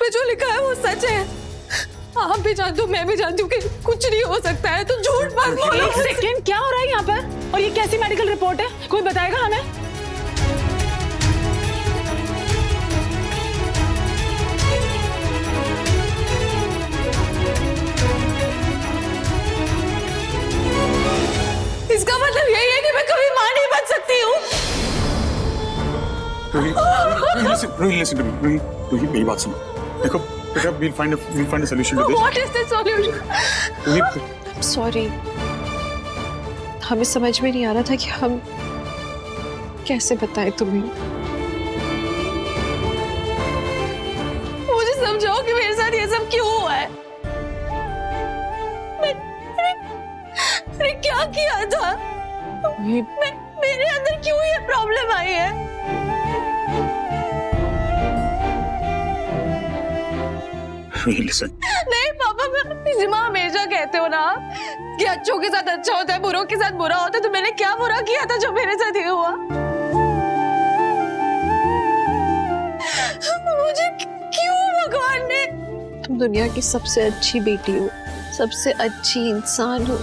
में जो लिखा है वो सच है। आप भी जानते हो, मैं भी जानती हूँ कि कुछ नहीं हो सकता है, तो झूठ मत बोलो। एक सेकेंड, क्या हो रहा है यहाँ पर? और ये कैसी मेडिकल रिपोर्ट है? कोई बताएगा हमें? इसका मतलब यही है कि मैं कभी मां नहीं बन सकती हूँ। रोही मेरी बात सुनो। देखो बेटा, we'll find a solution to this. What is the solution? Sorry, हमें समझ में नहीं आ रहा था कि हम कैसे बताएं तुम्हें। मुझे समझाओ कि मेरे साथ ये सब क्यों हुआ है। मैंने क्या किया था? मेरे अंदर क्यों ये प्रॉब्लम आई है? Listen. नहीं पापा, माँ हमेशा कहते हो ना कि अच्छों के साथ अच्छा होता है, बुरों के साथ बुरा होता है। तो मैंने क्या बुरा किया था जो मेरे साथ ये हुआ? मुझे क्यों भगवान ने? तुम दुनिया की सबसे अच्छी बेटी हो, सबसे अच्छी इंसान हो,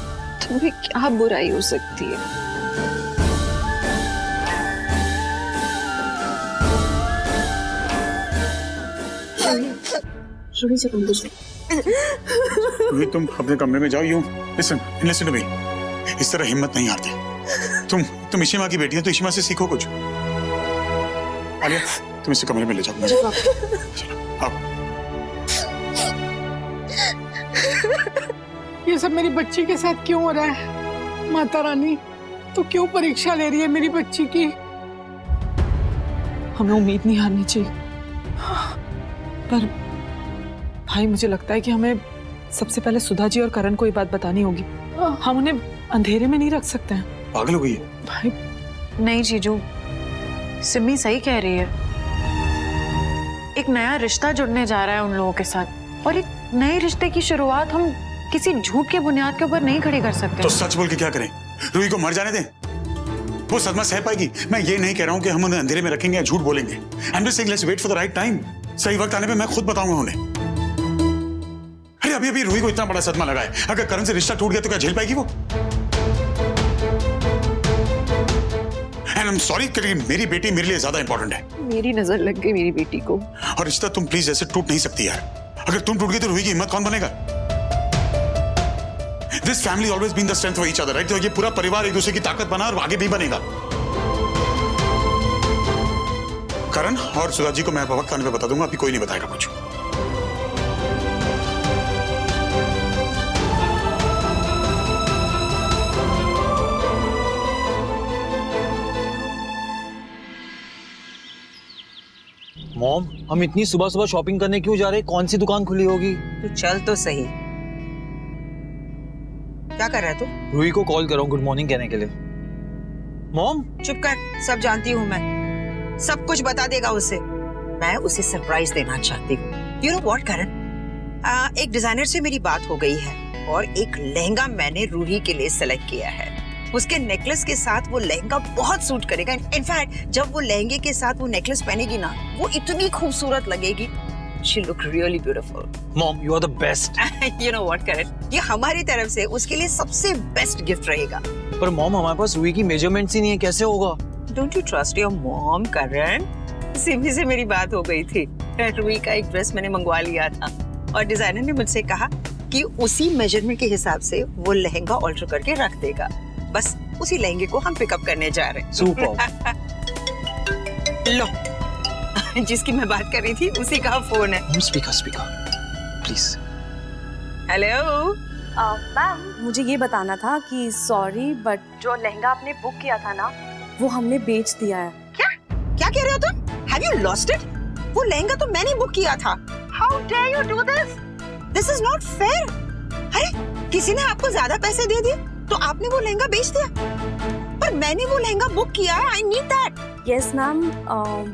तुम्हें क्या बुराई हो सकती है? रोही तुम अपने कमरे में जाओ। यूं लिसन टू मी, इस तरह हिम्मत नहीं हारते। तुम इशिमा की बेटी हो, तो इशिमा से सीखो कुछ। आलिया, तुम इसे कमरे में ले जाओ। चलो आओ। ये सब मेरी बच्ची के साथ क्यों हो रहा है? माता रानी तो क्यों परीक्षा ले रही है मेरी बच्ची की? हमें उम्मीद नहीं हारनी चाहिए, पर भाई मुझे लगता है कि हमें सबसे पहले सुधा जी और करण को ये बात बतानी होगी। हम उन्हें अंधेरे में नहीं रख सकते हैं। पागल हो गई है भाई। नहीं जीजू, सिमी सही कह रही है। एक नया रिश्ता जुड़ने जा रहा है उन लोगों के साथ, और एक नए रिश्ते की शुरुआत हम किसी झूठ के बुनियाद के ऊपर नहीं खड़ी कर सकते। तो सच बोल के क्या करें? रूही को मर जाने दें, वो सदमा सह पाएगी। मैं ये नहीं कह रहा हूँ कि हम उन्हें अंधेरे में रखेंगे या झूठ बोलेंगे। I am just saying let's wait for the right time. सही वक्त आने पे मैं खुद बताऊंगा उन्हें। अरे अभी रूही को इतना बड़ा सदमा लगा है, अगर करण से रिश्ता टूट गया तो क्या झेल पाएगी वो? एंड आई एम सॉरी, मेरी बेटी मेरे लिए ज्यादा इंपॉर्टेंट है। मेरी नजर लग गई मेरी बेटी को। और रिश्ता तुम प्लीज ऐसे टूट नहीं सकती यार। अगर तुम टूट गई तो रूही की हिम्मत कौन बनेगा? This family always been the strength for each other, right? तो ये पूरा परिवार एक दूसरे की ताकत बना और आगे भी बनेगा। करण और सुधा जी को मैं वक्त आने पे बता दूंगा, अभी कोई नहीं बताएगा कुछ। मॉम, हम इतनी सुबह सुबह शॉपिंग करने क्यों जा रहे हैं? कौन सी दुकान खुली होगी? तू चल तो सही। क्या कर रहा है तू? रूही को कॉल करो गुड मॉर्निंग कहने के लिए। मॉम चुप कर, सब जानती हूँ मैं। सब कुछ बता देगा उसे। मैं उसे सरप्राइज देना चाहती हूँ। यू नो व्हाट करण, एक डिजाइनर से मेरी बात हो गई है और एक लहंगा मैंने रूही के लिए सेलेक्ट किया है। उसके नेकलेस के साथ वो लहंगा बहुत सूट करेगा। इनफैक्ट जब वो लहंगे के साथ वो नेकलेस पहनेगी ना, वो इतनी खूबसूरत लगेगी। She look really beautiful. Mom, you are the best. You know what करण, ये हमारी तरफ से उसके लिए सबसे बेस्ट गिफ्ट रहेगा। पर मॉम, हमारे पास रूही की मेजरमेंट्स ही नहीं है, कैसे होगा? Don't you trust your mom, करण? सिमी से मेरी बात हो गई थी। रूही का एक ड्रेस मैंने मंगवा लिया था और डिजाइनर ने मुझसे कहा कि उसी मेजरमेंट के हिसाब से वो लहंगा ऑल्टर करके रख देगा। बस उसी लहंगे को हम पिकअप करने जा रहे हैं। सुपर। लो, जिसकी मैं बात कर रही थी उसी का फोन है। Speaker please. हेलो मैम, मुझे ये बताना था कि सॉरी बट जो लहंगा आपने बुक किया था ना, वो हमने बेच दिया है। क्या क्या कह रहे हो तुम? Have you lost it? वो लहंगा तो मैंने बुक किया था। How dare you do this? This is not fair. अरे किसी ने आपको ज्यादा पैसे दे दिए तो आपने वो लहंगा बेच दिया, पर मैंने वो लहंगा बुक किया है। I need that. Yes ma'am,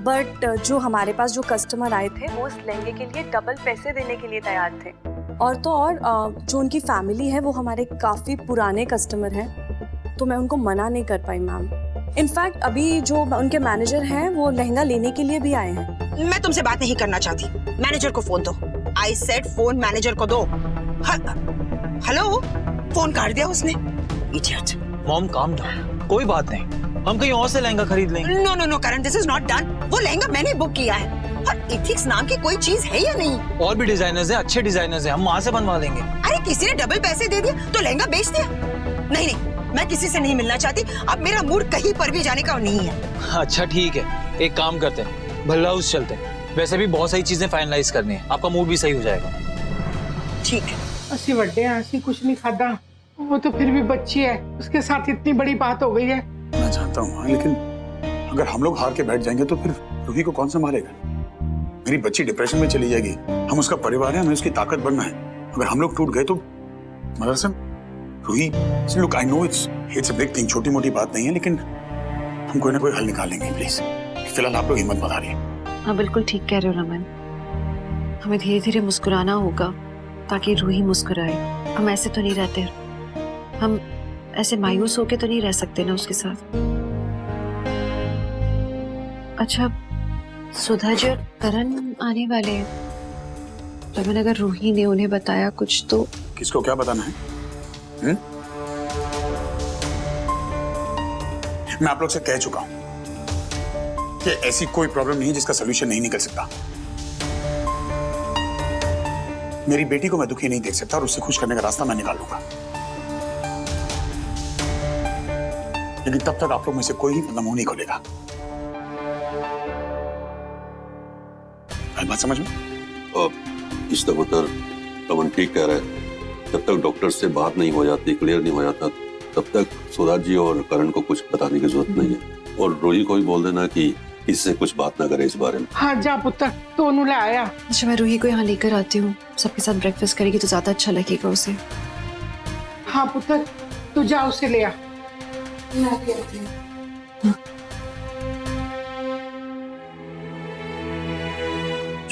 but जो हमारे पास जो कस्टमर आए थे वो उस लहंगे के लिए डबल पैसे देने के लिए तैयार थे। और तो और जो उनकी फैमिली है वो हमारे काफ़ी पुराने कस्टमर हैं, तो मैं उनको मना नहीं कर पाई मैम। इनफैक्ट अभी जो उनके मैनेजर हैं वो लहंगा लेने के लिए भी आए हैं। मैं तुमसे बात नहीं करना चाहती। मैनेजर को फोन दो। आई सेड फोन मैनेजर को दो। हेलो, फोन काट दिया उसने। इडियट। मॉम काम डाउन, कोई बात नहीं, हम कहीं और से लहंगा खरीद लेंगे। No no no Karan, this is not done. वो लहंगा मैंने बुक किया है और एथिक्स नाम की कोई चीज है या नहीं? और भी डिजाइनर्स हैं, अच्छे डिजाइनर्स हैं, हम वहां से बनवा लेंगे। अरे किसी ने डबल पैसे दे दिया तो लहंगा बेच दिया। नहीं नहीं, मैं किसी से नहीं मिलना चाहती। अब मेरा मूड कहीं पर भी जाने का नहीं है। अच्छा ठीक है, एक काम करते हैं, भल्ला हाउस चलते हैं। वैसे भी बहुत सारी चीजें फाइनलाइज करनी है, आपका मूड भी सही हो जाएगा। ठीक है। ਅਸੀਂ ਵੱਡੇ ਆ, ਅਸੀਂ कुछ नहीं खादा। वो तो फिर भी बच्ची है, उसके साथ इतनी बड़ी बात हो गई है। मैं जानता हूँ हाँ, लेकिन अगर हम लोग हार के बैठ जाएंगे तो फिर रूही को कौन संभालेगा? मेरी बच्ची डिप्रेशन में चली जाएगी। हम उसका परिवार है, हमें उसकी ताकत बनना है। अगर हम लोग टूट गए तो मतलब Roohi, look I know it's a big thing, छोटी मोटी बात नहीं है, लेकिन हम कोई ना कोई हल निकालेंगे प्लीज। फिलहाल आप लोग हिम्मत बना रही है। हाँ बिल्कुल ठीक कह रहे हो रमन, हमें धीरे धीरे मुस्कुराना होगा ताकि रूही मुस्कुराए। हम ऐसे तो नहीं रहते, हम ऐसे मायूस होके तो नहीं रह सकते ना उसके साथ। अच्छा सुधा जी और करण आने वाले हैं, रमन अगर रूही ने उन्हें बताया कुछ तो। किसको क्या बताना है? मैं आप लोग से कह चुका हूं कि ऐसी कोई प्रॉब्लम नहीं है जिसका सोल्यूशन नहीं निकल सकता। मेरी बेटी को मैं दुखी नहीं देख सकता और उससे खुश करने का रास्ता मैं निकालूंगा। लेकिन तब तक आप लोग में से कोई ही अपना मुंह नहीं खोलेगा। बात समझ में? इस दफतर रमन ठीक कह रहा है, जब तक डॉक्टर से बात नहीं हो जाती, क्लियर नहीं हो जाता, तब तक सुधा जी और करण को कुछ बताने की जरूरत नहीं है। और रूही को भी बोल देना कि इससे कुछ बात ना करे इस बारे में। हाँ जा पुत्र, तो उन्होंने ले आया। अच्छा मैं रूही को यहाँ लेकर आती हूँ, सबके साथ ब्रेकफास्ट करेगी तो ज्यादा अच्छा लगेगा उसे। हाँ पुत्र, तू जा उसे ले आ।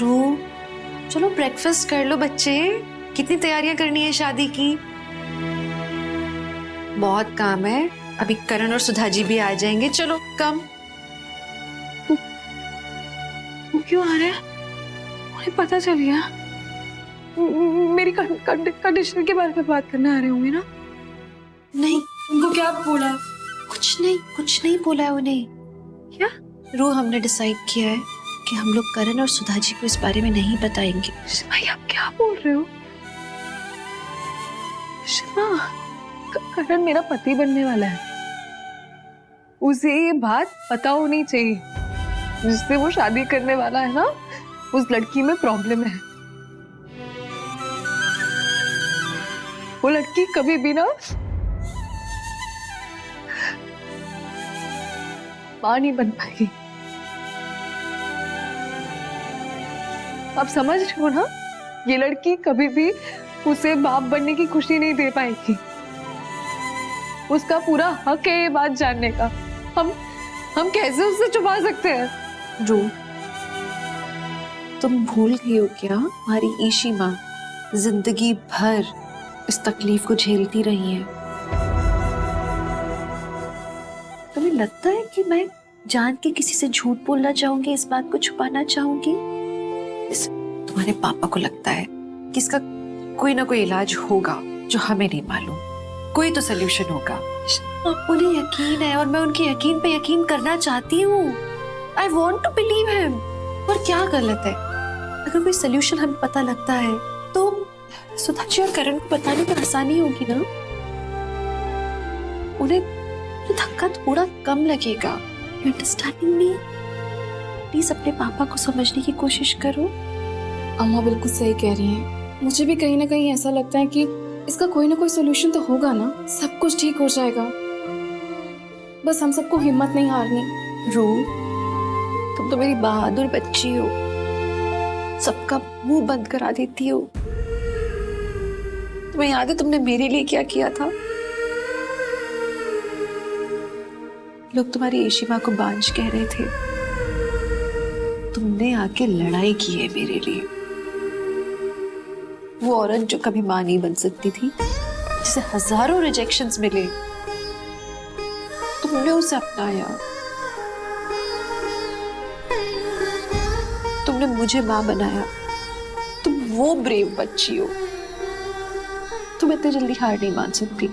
रू, चलो ब्रेकफास्ट कर लो बच्चे, कितनी तैयारियां करनी है शादी की। बहुत काम है, अभी करण और सुधा जी भी आ जाएंगे। चलो कम। वो क्यों आ रहे हैं? उन्हें पता चल गया? मेरी कंडीशन के बारे में बात करने आ रहे होंगे ना? नहीं, उनको क्या बोला? कुछ नहीं बोला है उन्हें। क्या? रू, हमने डिसाइड किया है कि हम लोग करण और सुधा जी को इस बारे में नहीं बताएंगे। भाई आप क्या बोल रहे हो? शिवा, करण मेरा पति बनने वाला है, उसे ये बात पता होनी चाहिए। जिससे वो शादी करने वाला है ना, उस लड़की में प्रॉब्लम है। वो लड़की कभी भी ना मां नहीं बन पाएगी। आप समझ रहे हो ना? ये लड़की कभी भी उसे बाप बनने की खुशी नहीं दे पाएगी। उसका पूरा हक है ये बात जानने का। हम कैसे उससे छुपा सकते हैं? रू, तुम भूल गई हो क्या, हमारी ईशी माँ जिंदगी भर इस तकलीफ को झेलती रही है। तुम्हें लगता है कि मैं जान के किसी से झूठ बोलना चाहूंगी, इस बात को छुपाना चाहूंगी? तुम्हारे पापा को लगता है कि इसका कोई ना कोई इलाज होगा जो हमें नहीं मालूम, कोई तो सोल्यूशन होगा। उन्हें यकीन है और मैं उनके यकीन पे यकीन करना चाहती हूँ। I want to believe him। और क्या गलत है? अगर कोई सोल्यूशन हमें पता लगता है तो सुधा जी और करण को बताने में आसानी होगी ना। उन्हें धक्का थोड़ा कम लगेगा। You understanding me? प्लीज अपने पापा को समझने की कोशिश करो। अम्मा बिल्कुल सही कह रही हैं। मुझे भी कहीं ना कहीं ऐसा लगता है कि इसका कोई ना कोई सोल्यूशन तो होगा ना, सब कुछ ठीक हो जाएगा। बस हम सबको हिम्मत नहीं हारनी। रू, तुम तो मेरी बहादुर बच्ची हो, सबका मुंह बंद करा देती हो। तुम्हें याद है तुमने मेरे लिए क्या किया था? लोग तुम्हारी ईशी माँ को बांझ कह रहे थे, तुमने आके लड़ाई की है मेरे लिए। वो औरत जो कभी माँ नहीं बन सकती थी, जिसे हजारों रिजेक्शंस मिले, तुमने उसे अपनाया। तुमने मुझे माँ बनाया वो ब्रेव बच्ची हो, तुम इतनी जल्दी हार नहीं मान सकती।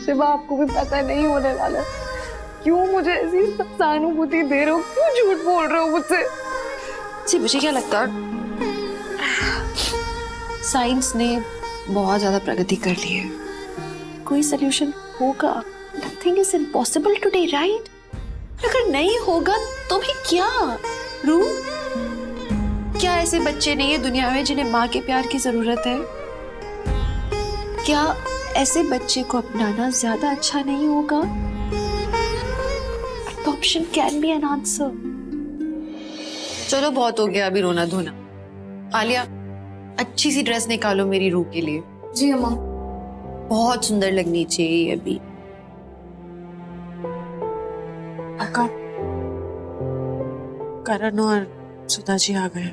शिवा, आपको भी पता नहीं होने वाला। क्यों मुझे ऐसी सहानुभूति दे रहे हो? क्यों झूठ बोल रहे हो मुझसे? जी मुझे क्या लगता है, साइंस ने बहुत ज्यादा प्रगति कर ली है, कोई सोल्यूशन होगा। Nothing is impossible today, right? अगर नहीं होगा तो भी क्या रू, क्या ऐसे बच्चे नहीं है दुनिया में जिन्हें माँ के प्यार की जरूरत है? क्या ऐसे बच्चे को अपनाना ज्यादा अच्छा नहीं होगा? Adoption can be an answer. चलो बहुत हो गया अभी रोना धोना। आलिया, अच्छी सी ड्रेस निकालो मेरी रूह के लिए। जी अम्मा। बहुत सुंदर लगनी चाहिए अभी। अक्का, करण और सुधा जी आ गए।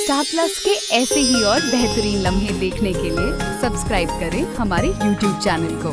स्टार प्लस के ऐसे ही और बेहतरीन लम्हे देखने के लिए सब्सक्राइब करें हमारे YouTube चैनल को।